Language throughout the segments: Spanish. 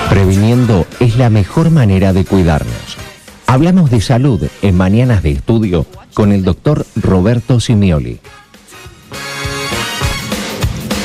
Previniendo es la mejor manera de cuidarnos. Hablamos de salud en Mañanas de Estudio con el doctor Roberto Simioli.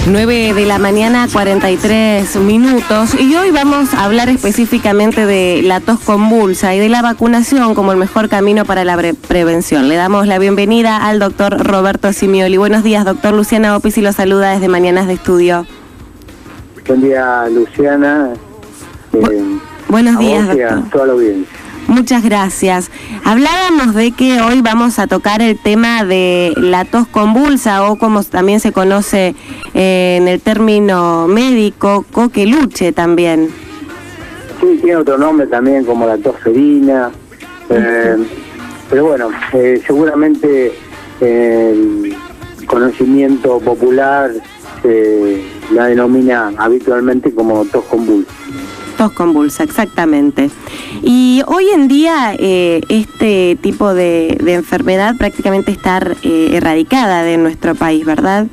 9 de la mañana, 43 minutos, y hoy vamos a hablar específicamente de la tos convulsa y de la vacunación como el mejor camino para la prevención. Le damos la bienvenida al doctor Roberto Simioli. Buenos días, doctor. Luciana Opisi lo saluda desde Mañanas de Estudio. Buen día, Luciana. Buenos días, doctor. A toda la audiencia. Muchas gracias. Hablábamos de que hoy vamos a tocar el tema de la tos convulsa, o como también se conoce en el término médico, coqueluche también. Sí, tiene otro nombre también, como la tos ferina. Pero bueno, seguramente el conocimiento popular la denomina habitualmente como tos convulsa. Tos convulsa, exactamente. Y hoy en día este tipo de enfermedad prácticamente está erradicada de nuestro país, ¿verdad?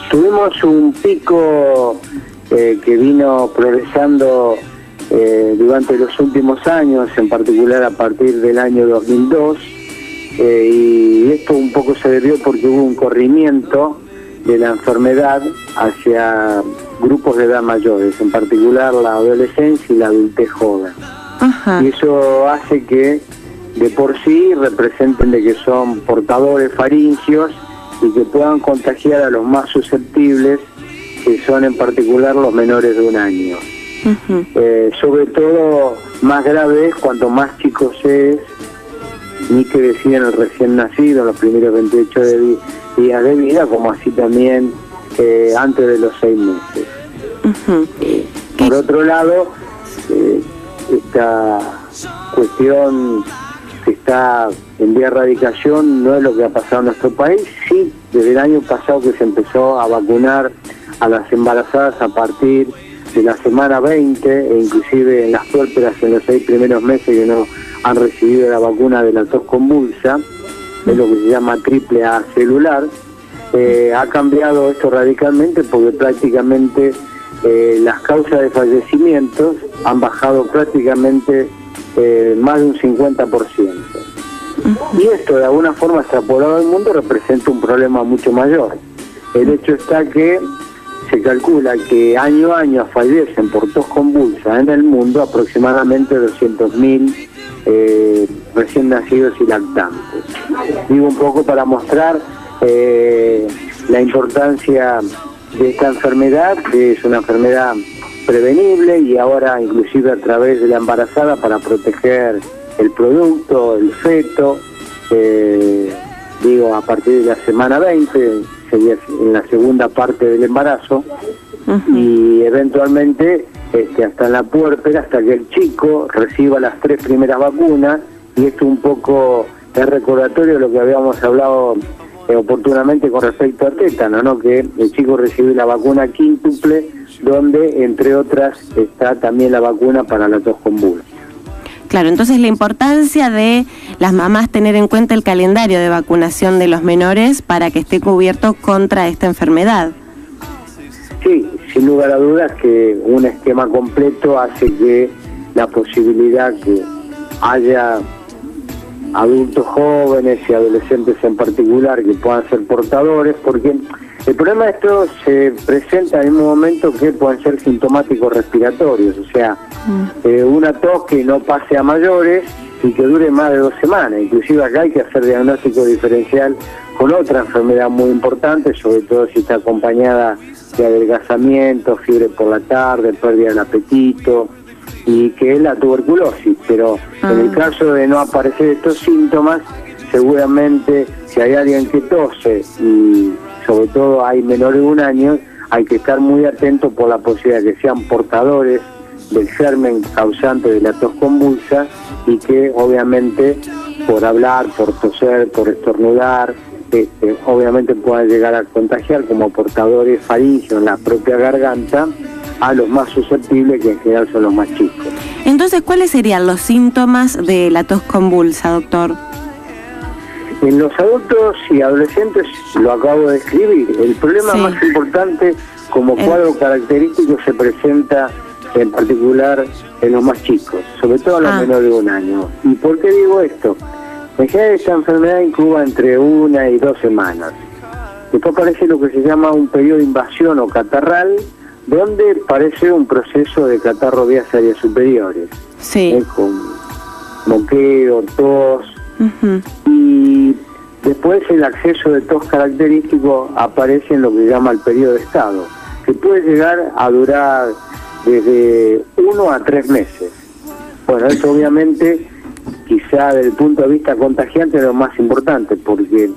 Tuvimos un pico que vino progresando durante los últimos años, en particular a partir del año 2002, y esto un poco se debió porque hubo un corrimiento de la enfermedad hacia grupos de edad mayores, en particular la adolescencia y la adultez joven. Ajá. Y eso hace que de por sí representen de que son portadores faringios y que puedan contagiar a los más susceptibles, que son en particular los menores de 1 año. Uh-huh. Sobre todo más grave es cuanto más chicos es, ni que decían el recién nacido, los primeros 28 días de vida, como así también antes de los 6 meses. Uh-huh. Por otro lado, esta cuestión que está en vía de erradicación no es lo que ha pasado en nuestro país. Sí, desde el año pasado que se empezó a vacunar a las embarazadas a partir de la semana 20, e inclusive en las puérperas en los 6 primeros meses que no han recibido la vacuna de la tos convulsa, es lo que se llama triple A celular. Ha cambiado esto radicalmente porque prácticamente las causas de fallecimientos han bajado prácticamente más de un 50%. Y esto de alguna forma extrapolado al mundo representa un problema mucho mayor. El hecho está que se calcula que año a año fallecen por tos convulsa en el mundo aproximadamente 200.000 recién nacidos y lactantes. Digo un poco para mostrar la importancia de esta enfermedad, que es una enfermedad prevenible, y ahora inclusive a través de la embarazada para proteger el producto, el feto, a partir de la semana 20, sería en la segunda parte del embarazo. Uh-huh. Y eventualmente hasta en la puérpera, hasta que el chico reciba las 3 primeras vacunas, y esto un poco es recordatorio de lo que habíamos hablado oportunamente con respecto a tétano, ¿no? Que el chico recibe la vacuna quíntuple, donde entre otras está también la vacuna para la tos convulsa. Claro, entonces la importancia de las mamás tener en cuenta el calendario de vacunación de los menores para que esté cubierto contra esta enfermedad. Sí, sin lugar a dudas que un esquema completo hace que la posibilidad que haya adultos jóvenes y adolescentes en particular que puedan ser portadores, porque el problema de esto se presenta en un momento que pueden ser sintomáticos respiratorios, o sea, una tos que no pase a mayores y que dure más de 2 semanas. Inclusive acá hay que hacer diagnóstico diferencial con otra enfermedad muy importante, sobre todo si está acompañada de adelgazamiento, fiebre por la tarde, pérdida del apetito, y que es la tuberculosis. Pero en el caso de no aparecer estos síntomas, seguramente si hay alguien que tose y sobre todo hay menores de 1 año, hay que estar muy atento por la posibilidad de que sean portadores del germen causante de la tos convulsa, y que obviamente por hablar, por toser, por estornudar, obviamente puedan llegar a contagiar como portadores faringios en la propia garganta a los más susceptibles, que en general son los más chicos. Entonces, ¿cuáles serían los síntomas de la tos convulsa, doctor? En los adultos y adolescentes lo acabo de describir. El problema más importante como cuadro característico se presenta en particular en los más chicos, sobre todo a los menores de 1 año. ¿Y por qué digo esto? En general esta enfermedad incuba entre 1 y 2 semanas. Después aparece lo que se llama un periodo de invasión o catarral, donde parece un proceso de catarro vías aéreas superiores. Sí. Con moqueo, tos. Y después el acceso de tos característico aparece en lo que se llama el periodo de estado, que puede llegar a durar desde 1 a 3 meses. Bueno, eso obviamente quizá desde el punto de vista contagiante es lo más importante, porque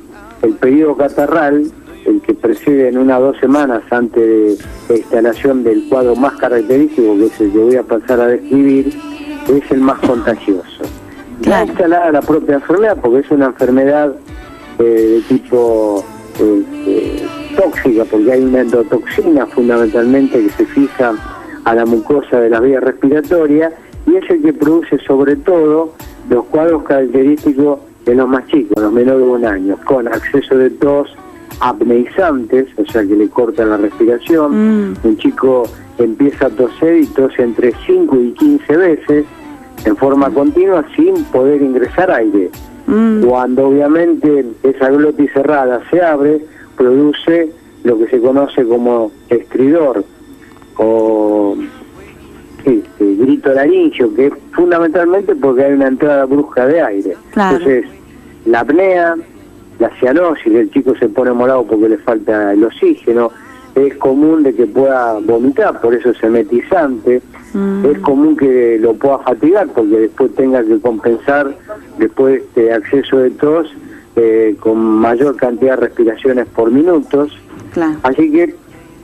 el periodo catarral, el que precede en 1 a 2 semanas antes de la instalación del cuadro más característico, que es el que voy a pasar a describir, es el más contagioso. Ya instalada la propia enfermedad, porque es una enfermedad de tipo tóxica, porque hay una endotoxina fundamentalmente que se fija a la mucosa de las vías respiratorias, y es el que produce sobre todo los cuadros característicos de los más chicos, los menores de 1 año, con acceso de tos apneizantes, o sea que le cortan la respiración. Un chico empieza a toser y tose entre 5 y 15 veces en forma continua sin poder ingresar aire. Cuando obviamente esa glotis cerrada se abre, produce lo que se conoce como estridor o grito laringio, que es fundamentalmente porque hay una entrada brusca de aire. Entonces, la apnea, la cianosis, el chico se pone morado porque le falta el oxígeno, es común de que pueda vomitar, por eso es emetizante. Es común que lo pueda fatigar porque después tenga que compensar después de este acceso de tos con mayor cantidad de respiraciones por minutos. Así que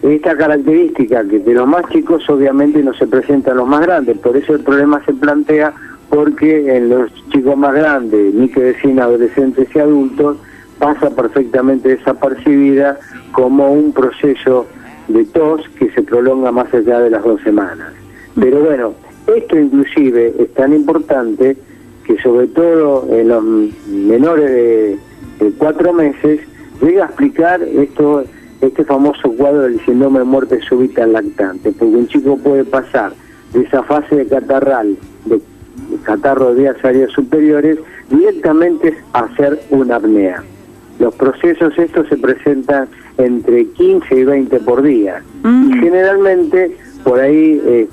esta característica que de los más chicos obviamente no se presenta en los más grandes, por eso el problema se plantea, porque en los chicos más grandes, ni que decir adolescentes y adultos, pasa perfectamente desapercibida como un proceso de tos que se prolonga más allá de las 2 semanas. Pero bueno, esto inclusive es tan importante que sobre todo en los menores de 4 meses llega a explicar este famoso cuadro del síndrome de muerte súbita en lactante, porque un chico puede pasar de esa fase de catarral, de catarro de vías aéreas superiores, directamente a hacer una apnea. Los procesos estos se presentan entre 15 y 20 por día, y generalmente por ahí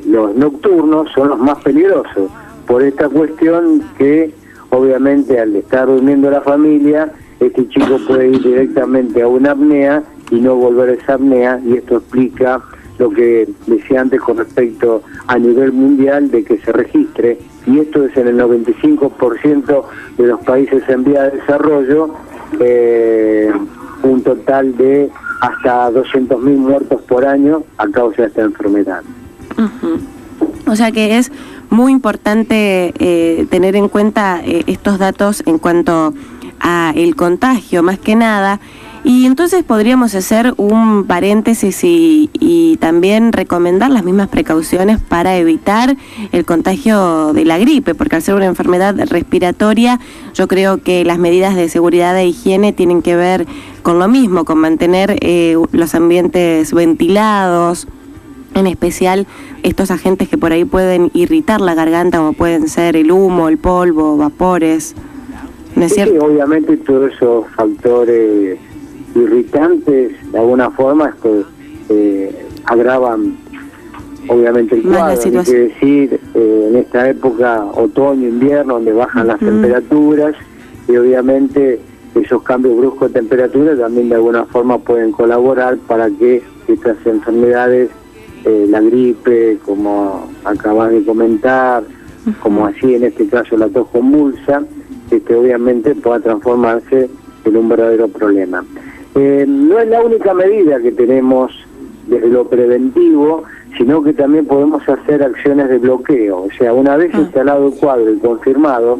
los nocturnos son los más peligrosos, por esta cuestión que obviamente al estar durmiendo la familia, este chico puede ir directamente a una apnea y no volver a esa apnea, y esto explica lo que decía antes con respecto a nivel mundial de que se registre, y esto es en el 95% de los países en vía de desarrollo, un total de hasta 200.000 muertos por año a causa de esta enfermedad. O sea que es muy importante tener en cuenta estos datos en cuanto a el contagio, más que nada. Y entonces podríamos hacer un paréntesis y también recomendar las mismas precauciones para evitar el contagio de la gripe, porque al ser una enfermedad respiratoria, yo creo que las medidas de seguridad e higiene tienen que ver con lo mismo, con mantener los ambientes ventilados, en especial estos agentes que por ahí pueden irritar la garganta, como pueden ser el humo, el polvo, vapores. ¿No es cierto? Sí, obviamente todos esos factores irritantes de alguna forma agravan obviamente el cuadro. Hay que decir, en esta época otoño, invierno, donde bajan las temperaturas, y obviamente esos cambios bruscos de temperatura también de alguna forma pueden colaborar para que estas enfermedades, la gripe, como acabas de comentar, como así en este caso la tos convulsa, obviamente pueda transformarse en un verdadero problema. No es la única medida que tenemos desde lo preventivo, sino que también podemos hacer acciones de bloqueo. O sea, una vez instalado el cuadro y confirmado,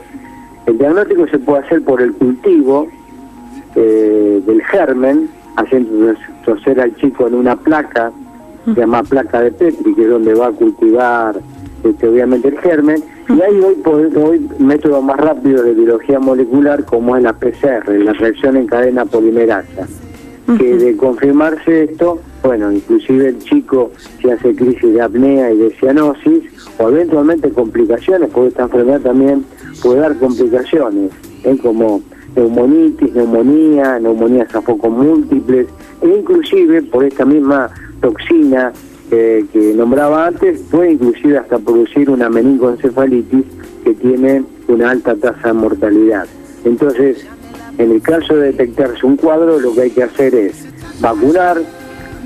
el diagnóstico se puede hacer por el cultivo del germen, haciendo toser al chico en una placa, se llama placa de Petri, que es donde va a cultivar obviamente el germen, Y hay hoy métodos más rápidos de biología molecular, como es la PCR, la reacción en cadena polimerasa, que de confirmarse esto, bueno, inclusive el chico si hace crisis de apnea y de cianosis, o eventualmente complicaciones, porque esta enfermedad también puede dar complicaciones, como neumonitis, neumonías a focos múltiples, e inclusive por esta misma toxina que nombraba antes, puede inclusive hasta producir una meningoencefalitis que tiene una alta tasa de mortalidad. Entonces, en el caso de detectarse un cuadro, lo que hay que hacer es vacunar,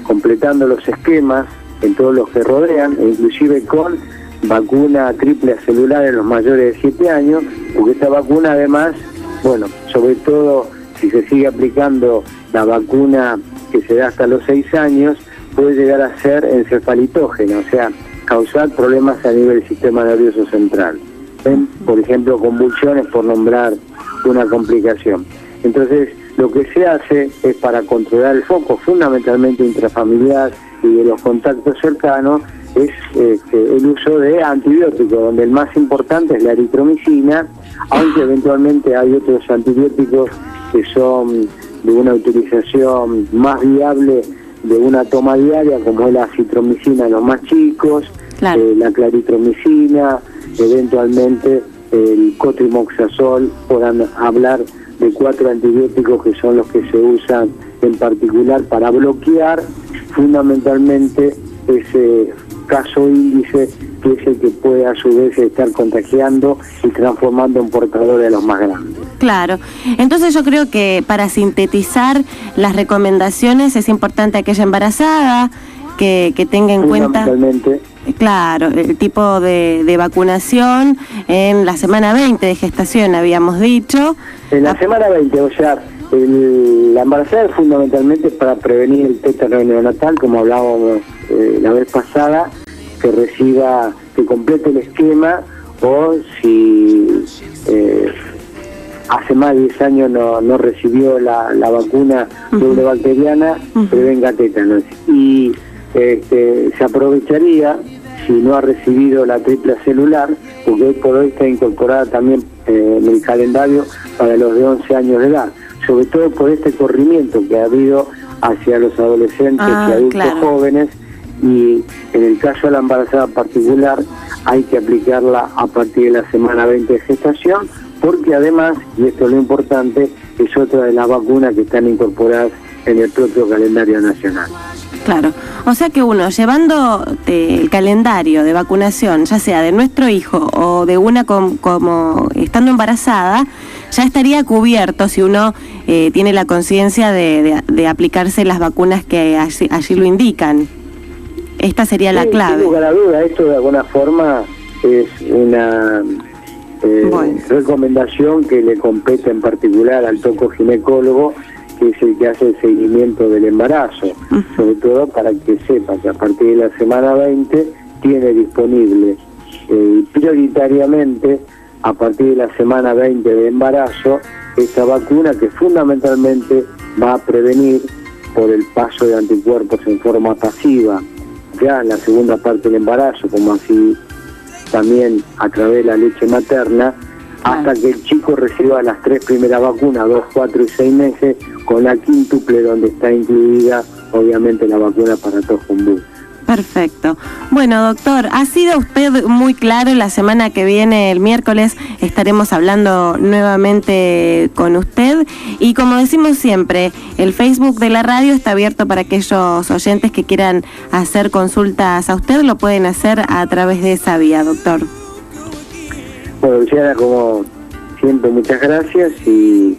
completando los esquemas en todos los que rodean, e inclusive con vacuna triple celular en los mayores de 7 años, porque esta vacuna además, bueno, sobre todo si se sigue aplicando la vacuna que se da hasta los 6 años, puede llegar a ser encefalitógena, o sea, causar problemas a nivel del sistema nervioso central. Por ejemplo, convulsiones, por nombrar una complicación. Entonces, lo que se hace es, para controlar el foco, fundamentalmente intrafamiliar y de los contactos cercanos, es el uso de antibióticos, donde el más importante es la eritromicina, aunque eventualmente hay otros antibióticos que son de una utilización más viable de una toma diaria, como es la acitromicina en los más chicos, claro, la claritromicina, eventualmente el cotrimoxazol. Podrán hablar de 4 antibióticos que son los que se usan en particular para bloquear fundamentalmente ese caso índice, que es el que puede a su vez estar contagiando y transformando en portadores de los más grandes. Claro, entonces yo creo que para sintetizar las recomendaciones es importante aquella embarazada que tenga en cuenta, claro, el tipo de vacunación en la semana 20 de gestación, habíamos dicho. En la semana 20, o sea, la embarazada es fundamentalmente para prevenir el tétano neonatal, como hablábamos la vez pasada, que complete el esquema, o si hace más de 10 años no recibió la vacuna doble bacteriana, prevenga tétanos. Y se aprovecharía, si no ha recibido la triple celular, porque hoy por hoy está incorporada también en el calendario para los de 11 años de edad, sobre todo por este corrimiento que ha habido hacia los adolescentes y adultos jóvenes, y en el caso de la embarazada particular hay que aplicarla a partir de la semana 20 de gestación, porque además, y esto es lo importante, es otra de las vacunas que están incorporadas en el propio calendario nacional. Claro, o sea que uno llevando el calendario de vacunación, ya sea de nuestro hijo o de una como estando embarazada, ya estaría cubierto si uno tiene la conciencia de aplicarse las vacunas que allí lo indican. Esta sería la clave. Sin lugar a duda, esto de alguna forma es una recomendación que le compete en particular al tocoginecólogo, que es el que hace el seguimiento del embarazo, sobre todo para que sepa que a partir de la semana 20 tiene disponible prioritariamente a partir de la semana 20 de embarazo esta vacuna, que fundamentalmente va a prevenir por el paso de anticuerpos en forma pasiva ya en la segunda parte del embarazo, como así también a través de la leche materna, hasta que el chico reciba las 3 primeras vacunas, 2, 4 y 6 meses, con la quíntuple donde está incluida obviamente la vacuna para tos común. Perfecto. Bueno, doctor, ha sido usted muy claro. La semana que viene, el miércoles, estaremos hablando nuevamente con usted. Y como decimos siempre, el Facebook de la radio está abierto para aquellos oyentes que quieran hacer consultas a usted. Lo pueden hacer a través de esa vía, doctor. Bueno, Luciana, como siempre, muchas gracias, y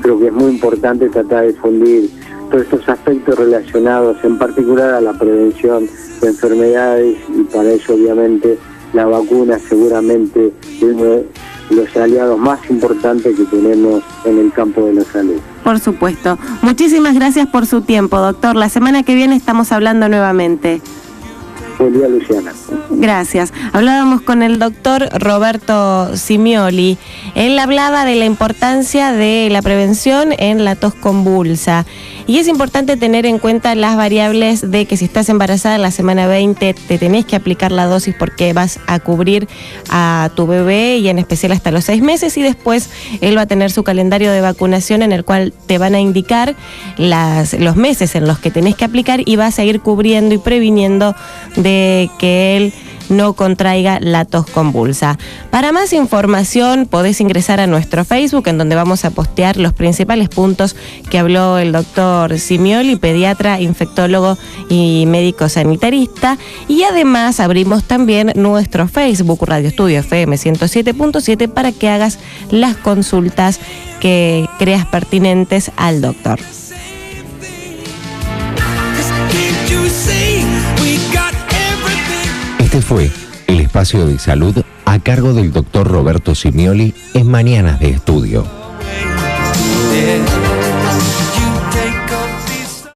creo que es muy importante tratar de difundir todos estos aspectos relacionados en particular a la prevención de enfermedades, y para eso obviamente la vacuna seguramente es uno de los aliados más importantes que tenemos en el campo de la salud. Por supuesto. Muchísimas gracias por su tiempo, doctor. La semana que viene estamos hablando nuevamente. Buen día, Luciana. Gracias. Hablábamos con el doctor Roberto Simioli. Él hablaba de la importancia de la prevención en la tos convulsa. Y es importante tener en cuenta las variables de que si estás embarazada en la semana 20 te tenés que aplicar la dosis porque vas a cubrir a tu bebé y en especial hasta los 6 meses, y después él va a tener su calendario de vacunación en el cual te van a indicar los meses en los que tenés que aplicar y vas a ir cubriendo y previniendo de que él no contraiga la tos convulsa. Para más información podés ingresar a nuestro Facebook, en donde vamos a postear los principales puntos que habló el doctor Simioli, pediatra, infectólogo y médico sanitarista. Y además abrimos también nuestro Facebook, Radio Estudio FM 107.7, para que hagas las consultas que creas pertinentes al doctor. Este fue el espacio de salud a cargo del doctor Roberto Simioli en Mañanas de Estudio.